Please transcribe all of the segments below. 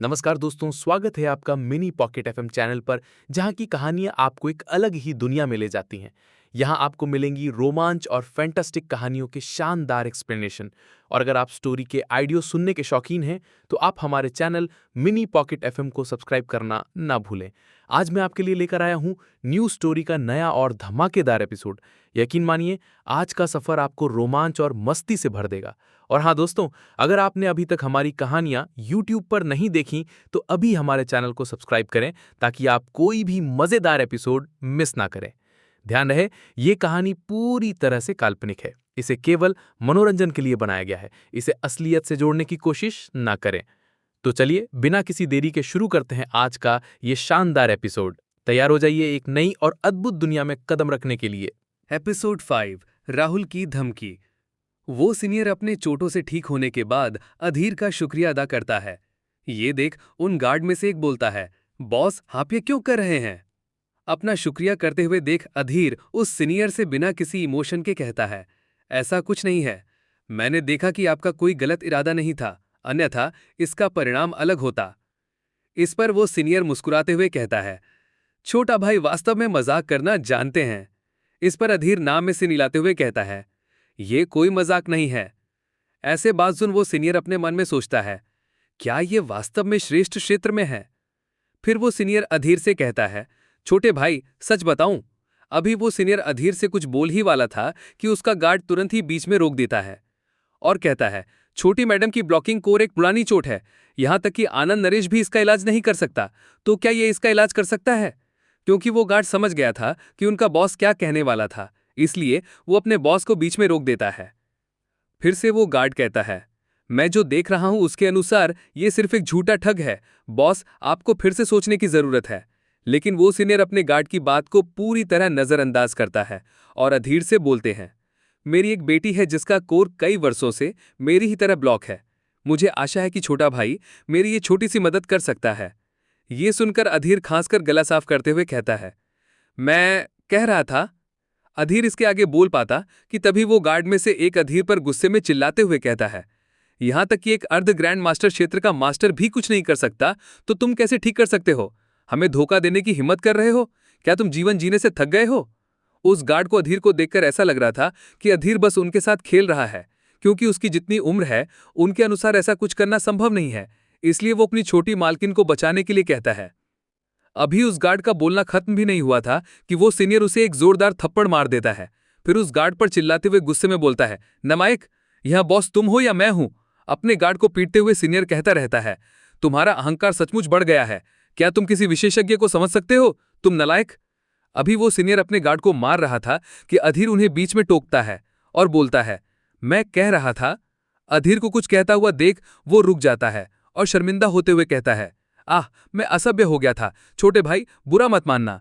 नमस्कार दोस्तों, स्वागत है आपका मिनी पॉकेट एफएम चैनल पर, जहां की कहानियां आपको एक अलग ही दुनिया में ले जाती हैं। यहां आपको मिलेंगी रोमांच और फैंटास्टिक कहानियों के शानदार एक्सप्लेनेशन। और अगर आप स्टोरी के ऑडियो सुनने के शौकीन हैं, तो आप हमारे चैनल मिनी पॉकेट एफएम को सब्सक्राइब करना ना भूलें। आज मैं आपके लिए लेकर आया हूं न्यू स्टोरी का नया और धमाकेदार एपिसोड। यकीन मानिए, आज का सफर आपको रोमांच और मस्ती से भर देगा। और हाँ दोस्तों, अगर आपने अभी तक हमारी कहानियां YouTube पर नहीं देखी, तो अभी हमारे चैनल को सब्सक्राइब करें ताकि आप कोई भी मजेदार एपिसोड मिस ना करें। ध्यान रहे, ये कहानी पूरी तरह से काल्पनिक है। इसे केवल मनोरंजन के लिए बनाया गया है। इसे असलियत से जोड़ने की कोशिश ना करें। तो चलिए, बिना किसी देरी के शुरू करते हैं आज का ये शानदार एपिसोड। तैयार हो जाइए एक नई और अद्भुत दुनिया में कदम रखने के लिए। एपिसोड 5 राहुल की धमकी। वो सीनियर अपने चोटों से ठीक होने के बाद अधीर का शुक्रिया अदा करता है। ये देख उन गार्ड में से एक बोलता है, बॉस आप ये क्यों कर रहे हैं? अपना शुक्रिया करते हुए देख अधीर उस सीनियर से बिना किसी इमोशन के कहता है, ऐसा कुछ नहीं है। मैंने देखा कि आपका कोई गलत इरादा नहीं था, अन्यथा इसका परिणाम अलग होता। इस पर वो सीनियर मुस्कुराते हुए कहता है, छोटा भाई वास्तव में मजाक करना जानते हैं। इस पर अधीर नाम में सिर हिलाते हुए कहता है, ये कोई मजाक नहीं है। ऐसे बात सुन वो सीनियर अपने मन में सोचता है, क्या ये वास्तव में श्रेष्ठ क्षेत्र में है? फिर वो सीनियर अधीर से कहता है, छोटे भाई सच बताऊं? अभी वो सीनियर अधीर से कुछ बोल ही वाला था कि उसका गार्ड तुरंत ही बीच में रोक देता है और कहता है, छोटी मैडम की ब्लॉकिंग कोर एक पुरानी चोट है। यहां तक कि आनंद नरेश भी इसका इलाज नहीं कर सकता, तो क्या ये इसका इलाज कर सकता है? क्योंकि वो गार्ड समझ गया था कि उनका बॉस क्या कहने वाला था, इसलिए वो अपने बॉस को बीच में रोक देता है। फिर से वो गार्ड कहता है, मैं जो देख रहा हूं उसके अनुसार ये सिर्फ एक झूठा ठग है। बॉस आपको फिर से सोचने की जरूरत है। लेकिन वो सीनियर अपने गार्ड की बात को पूरी तरह नजरअंदाज करता है और अधीर से बोलते हैं, मेरी एक बेटी है जिसका कोर कई वर्षों से मेरी ही तरह ब्लॉक है। मुझे आशा है कि छोटा भाई मेरी ये छोटी सी मदद कर सकता है। ये सुनकर अधीर खांसकर गला साफ करते हुए कहता है, मैं कह रहा था। अधीर इसके आगे बोल पाता कि तभी वो गार्ड में से एक अधीर पर गुस्से में चिल्लाते हुए कहता है, यहां तक कि एक अर्ध ग्रैंड मास्टर क्षेत्र का मास्टर भी कुछ नहीं कर सकता, तो तुम कैसे ठीक कर सकते हो? हमें धोखा देने की हिम्मत कर रहे हो? क्या तुम जीवन जीने से थक गए हो? उस गार्ड को अधीर को देखकर ऐसा लग रहा था कि अधीर बस उनके साथ खेल रहा है, क्योंकि उसकी जितनी उम्र है उनके अनुसार ऐसा कुछ करना संभव नहीं है। इसलिए वो अपनी छोटी मालकिन को बचाने के लिए कहता है। अभी उस गार्ड का बोलना खत्म भी नहीं हुआ था कि वो सीनियर उसे एक जोरदार थप्पड़ मार देता है। फिर उस गार्ड पर चिल्लाते हुए गुस्से में बोलता है, नालायक, यह बॉस तुम हो या मैं हूं? अपने गार्ड को पीटते हुए सीनियर कहता रहता है, तुम्हारा अहंकार सचमुच बढ़ गया है। क्या तुम किसी विशेषज्ञ को समझ सकते हो, तुम नालायक? अभी वो सीनियर अपने गार्ड को मार रहा था कि अधीर उन्हें बीच में टोकता है और बोलता है, मैं कह रहा था। अधीर को कुछ कहता हुआ देख वो रुक जाता है और शर्मिंदा होते हुए कहता है, आह, मैं असभ्य हो गया था, छोटे भाई बुरा मत मानना।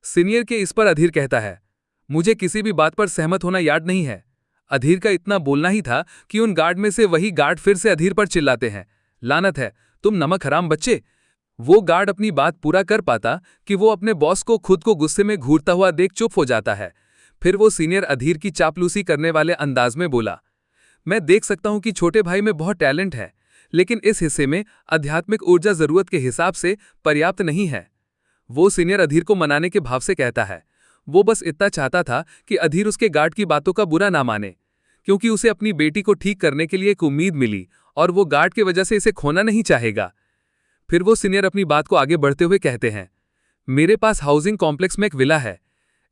सीनियर के इस पर अधीर कहता है, मुझे किसी भी बात पर सहमत होना याद नहीं है। अधीर का इतना बोलना ही था कि उन गार्ड में से वही गार्ड फिर से अधीर पर चिल्लाते हैं, लानत है, तुम नमक हराम बच्चे। वो गार्ड अपनी बात पूरा कर पाता कि वो अपने बॉस को खुद को गुस्से में घूरता हुआ देख चुप हो जाता है। फिर वो सीनियर अधीर की चापलूसी करने वाले अंदाज में बोला, मैं देख सकता हूं कि छोटे भाई में बहुत टैलेंट है, लेकिन इस हिस्से में आध्यात्मिक ऊर्जा जरूरत के हिसाब से पर्याप्त नहीं है। वो सीनियर अधीर को मनाने के भाव से कहता है, वो बस इतना चाहता था कि अधीर उसके गार्ड की बातों का बुरा ना माने, क्योंकि उसे अपनी बेटी को ठीक करने के लिए एक उम्मीद मिली और वो गार्ड की वजह से इसे खोना नहीं चाहेगा। फिर वो सीनियर अपनी बात को आगे बढ़ते हुए कहते हैं, मेरे पास हाउसिंग कॉम्प्लेक्स में एक विला है।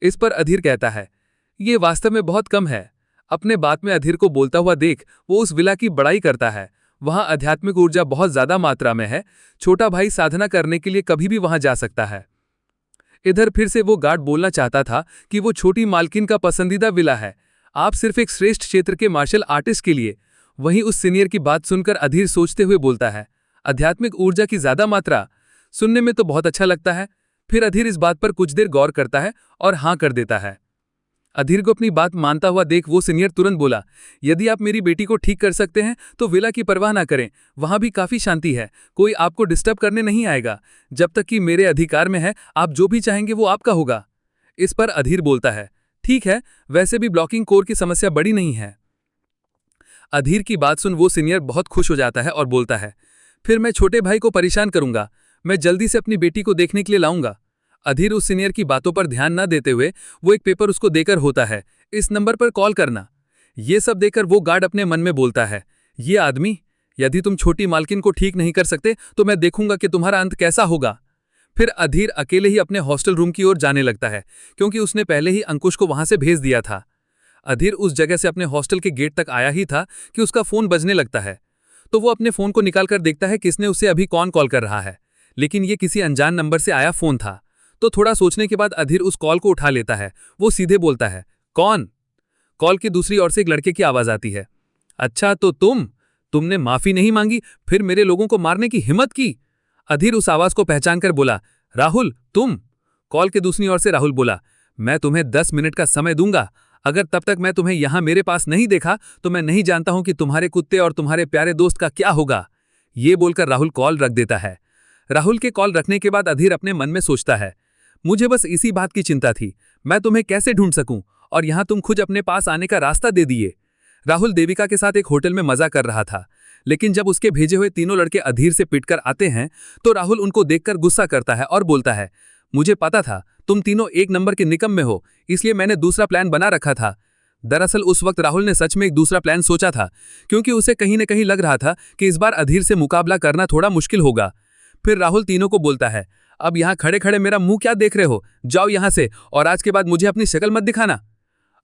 इस पर अधीर कहता है, ये वास्तव में बहुत कम है। अपने बात में अधीर को बोलता हुआ देख वो उस विला की बड़ाई करता है। वहां आध्यात्मिक ऊर्जा बहुत ज्यादा मात्रा में है। छोटा भाई साधना करने के लिए कभी भी वहां जा सकता है। इधर फिर से वो गार्ड बोलना चाहता था कि वो छोटी मालकिन का पसंदीदा विला है, आप सिर्फ एक श्रेष्ठ क्षेत्र के मार्शल आर्टिस्ट के लिए। वहीं उस सीनियर की बात सुनकर अधीर सोचते हुए बोलता है, आध्यात्मिक ऊर्जा की ज्यादा मात्रा, सुनने में तो बहुत अच्छा लगता है। फिर अधीर इस बात पर कुछ देर गौर करता है और हां कर देता है। अधीर को अपनी बात मानता हुआ देख वो सीनियर तुरंत बोला, यदि आप मेरी बेटी को ठीक कर सकते हैं तो विला की परवाह ना करें, वहां भी काफी शांति है, कोई आपको डिस्टर्ब करने नहीं आएगा। जब तक कि मेरे अधिकार में है, आप जो भी चाहेंगे वो आपका होगा। इस पर अधीर बोलता है, ठीक है, वैसे भी ब्लॉकिंग कोर की समस्या बड़ी नहीं है। अधीर की बात सुन वो सीनियर बहुत खुश हो जाता है और बोलता है, फिर मैं छोटे भाई को परेशान करूंगा। मैं जल्दी से अपनी बेटी को देखने के लिए लाऊंगा। अधीर उस सीनियर की बातों पर ध्यान न देते हुए वो एक पेपर उसको देकर होता है, इस नंबर पर कॉल करना। ये सब देकर वो गार्ड अपने मन में बोलता है, ये आदमी, यदि तुम छोटी मालकिन को ठीक नहीं कर सकते तो मैं देखूंगा कि तुम्हारा अंत कैसा होगा। फिर अधीर अकेले ही अपने हॉस्टल रूम की ओर जाने लगता है, क्योंकि उसने पहले ही अंकुश को वहां से भेज दिया था। अधीर उस जगह से अपने हॉस्टल के गेट तक आया ही था कि उसका फोन बजने लगता है। तो वो अपने फोन को निकालकर देखता है किसने उसे अभी कौन कॉल कर रहा है, लेकिन ये किसी अनजान नंबर से आया फोन था। तो थोड़ा सोचने के बाद अधीर उस कॉल को उठा लेता है। वो सीधे बोलता है, कौन? कॉल की दूसरी ओर से एक लड़के की आवाज आती है, अच्छा तो तुमने माफी नहीं मांगी, फिर मेरे लोगों को मारने की हिम्मत की? अधीर उस आवाज को पहचानकर बोला, राहुल तुम? कॉल के दूसरी ओर से राहुल बोला, मैं तुम्हें 10 मिनट का समय दूंगा। अगर तब तक मैं तुम्हें यहां मेरे पास नहीं देखा तो मैं नहीं जानता हूं कि तुम्हारे कुत्ते और तुम्हारे प्यारे दोस्त का क्या होगा। ये बोलकर राहुल कॉल रख देता है। राहुल के कॉल रखने के बाद अधीर अपने मन में सोचता है, मुझे बस इसी बात की चिंता थी, मैं तुम्हें कैसे ढूंढ सकूं, और यहां तुम खुद अपने पास आने का रास्ता दे दिए। राहुल देविका के साथ एक होटल में मजा कर रहा था, लेकिन जब उसके भेजे हुए तीनों लड़के अधीर से पिटकर आते हैं तो राहुल उनको देखकर गुस्सा करता है और बोलता है, मुझे पता था तुम तीनों एक नंबर के निकम्मे हो, इसलिए मैंने दूसरा प्लान बना रखा था। दरअसल उस वक्त राहुल ने सच में एक दूसरा प्लान सोचा था, क्योंकि उसे कहीं न कहीं लग रहा था कि इस बार अधीर से मुकाबला करना थोड़ा मुश्किल होगा। फिर राहुल तीनों को बोलता है, अब यहाँ खड़े खड़े मेरा मुंह क्या देख रहे हो, जाओ यहाँ से, और आज के बाद मुझे अपनी शक्ल मत दिखाना।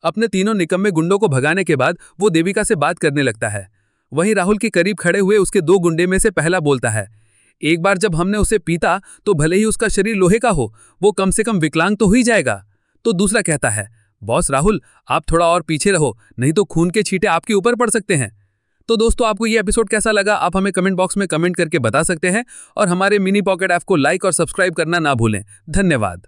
अपने तीनों निकम्मे गुंडों को भगाने के बाद वो देविका से बात करने लगता है। वहीं राहुल के करीब खड़े हुए उसके 2 गुंडे में से पहला बोलता है, एक बार जब हमने उसे पीता तो भले ही उसका शरीर लोहे का हो, वो कम से कम विकलांग तो हो ही जाएगा। तो दूसरा कहता है, बॉस राहुल आप थोड़ा और पीछे रहो, नहीं तो खून के छींटे आपके ऊपर पड़ सकते हैं। तो दोस्तों आपको ये एपिसोड कैसा लगा आप हमें कमेंट बॉक्स में कमेंट करके बता सकते हैं, और हमारे मिनी पॉकेट ऐप को लाइक और सब्सक्राइब करना ना भूलें। धन्यवाद।